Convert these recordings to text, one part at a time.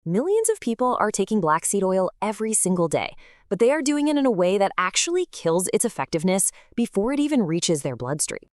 Millions of people are taking black seed oil every single day, but they are doing it in a way that actually kills its effectiveness before it even reaches their bloodstream.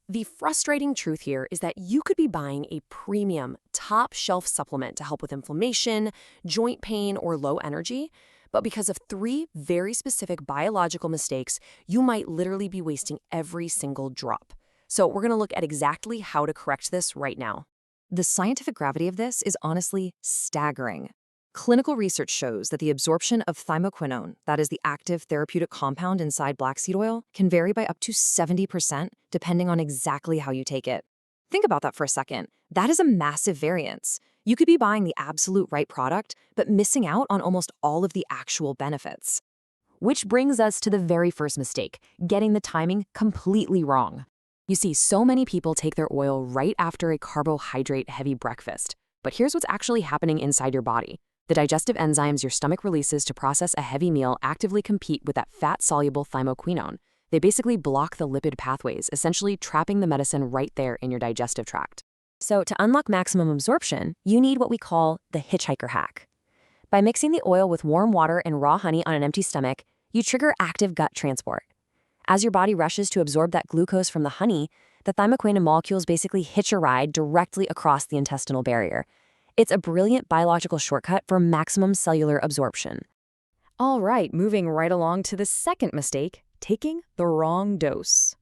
The frustrating truth here is that you could be buying a premium, top-shelf supplement to help with inflammation, joint pain, or low energy, but because of three very specific biological mistakes, you might literally be wasting every single drop. So we're going to look at exactly how to correct this right now. The scientific gravity of this is honestly staggering. Clinical research shows that the absorption of thymoquinone, that is the active therapeutic compound inside black seed oil, can vary by up to 70% depending on exactly how you take it. Think about that for a second. That is a massive variance. You could be buying the absolute right product, but missing out on almost all of the actual benefits. Which brings us to the very first mistake, getting the timing completely wrong. You see, so many people take their oil right after a carbohydrate-heavy breakfast. But here's what's actually happening inside your body. The digestive enzymes your stomach releases to process a heavy meal actively compete with that fat-soluble thymoquinone. They basically block the lipid pathways, essentially trapping the medicine right there in your digestive tract. So to unlock maximum absorption, you need what we call the hitchhiker hack. By mixing the oil with warm water and raw honey on an empty stomach, you trigger active gut transport. As your body rushes to absorb that glucose from the honey, the thymoquinone molecules basically hitch a ride directly across the intestinal barrier. It's a brilliant biological shortcut for maximum cellular absorption. All right, moving right along to the second mistake, taking the wrong dose.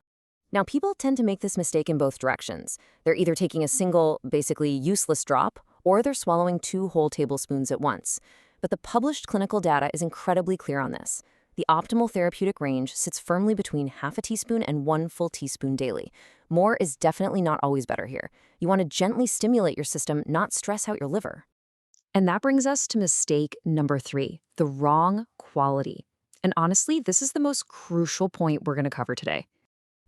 Now, people tend to make this mistake in both directions. They're either taking a single, basically useless drop, or they're swallowing 2 whole tablespoons at once. But the published clinical data is incredibly clear on this. The optimal therapeutic range sits firmly between half a teaspoon and 1 full teaspoon daily. More is definitely not always better here. You want to gently stimulate your system, not stress out your liver. And that brings us to mistake number 3, the wrong quality. And honestly, this is the most crucial point we're going to cover today.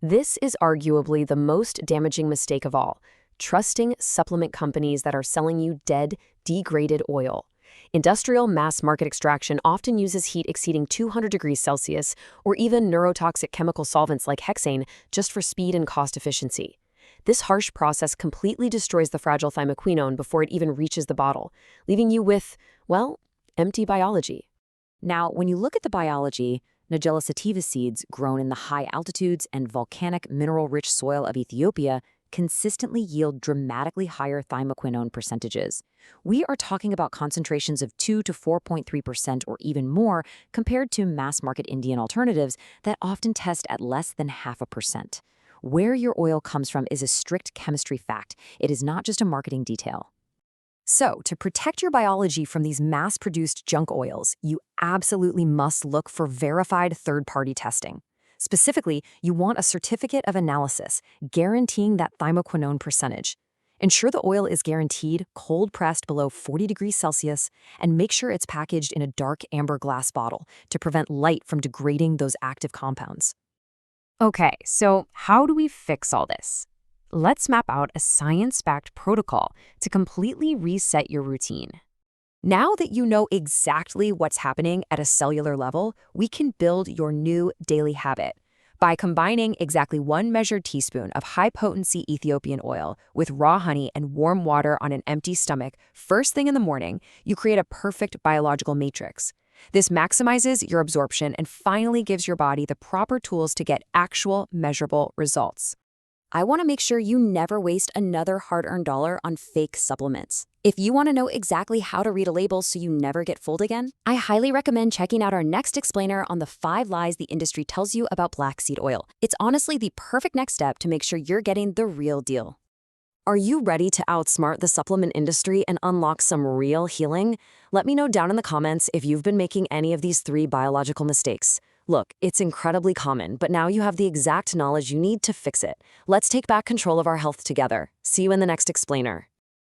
This is arguably the most damaging mistake of all, trusting supplement companies that are selling you dead, degraded oil. Industrial mass market extraction often uses heat exceeding 200 degrees Celsius or even neurotoxic chemical solvents like hexane just for speed and cost efficiency. This harsh process completely destroys the fragile thymoquinone before it even reaches the bottle, leaving you with, well, empty biology. Now, when you look at the biology, Nigella sativa seeds grown in the high altitudes and volcanic mineral-rich soil of Ethiopia consistently yield dramatically higher thymoquinone percentages. We are talking about concentrations of 2 to 4.3% or even more compared to mass-market Indian alternatives that often test at less than 0.5%. Where your oil comes from is a strict chemistry fact. It is not just a marketing detail. So, to protect your biology from these mass-produced junk oils, you absolutely must look for verified third-party testing. Specifically, you want a certificate of analysis guaranteeing that thymoquinone percentage. Ensure the oil is guaranteed cold-pressed below 40 degrees Celsius, and make sure it's packaged in a dark amber glass bottle to prevent light from degrading those active compounds. Okay, so how do we fix all this? Let's map out a science-backed protocol to completely reset your routine. Now that you know exactly what's happening at a cellular level, we can build your new daily habit. By combining exactly 1 measured teaspoon of high-potency Ethiopian oil with raw honey and warm water on an empty stomach first thing in the morning, you create a perfect biological matrix. This maximizes your absorption and finally gives your body the proper tools to get actual, measurable results. I want to make sure you never waste another hard-earned dollar on fake supplements. If you want to know exactly how to read a label so you never get fooled again, I highly recommend checking out our next explainer on the 5 lies the industry tells you about black seed oil. It's honestly the perfect next step to make sure you're getting the real deal. Are you ready to outsmart the supplement industry and unlock some real healing? Let me know down in the comments if you've been making any of these 3 biological mistakes. Look, it's incredibly common, but now you have the exact knowledge you need to fix it. Let's take back control of our health together. See you in the next explainer.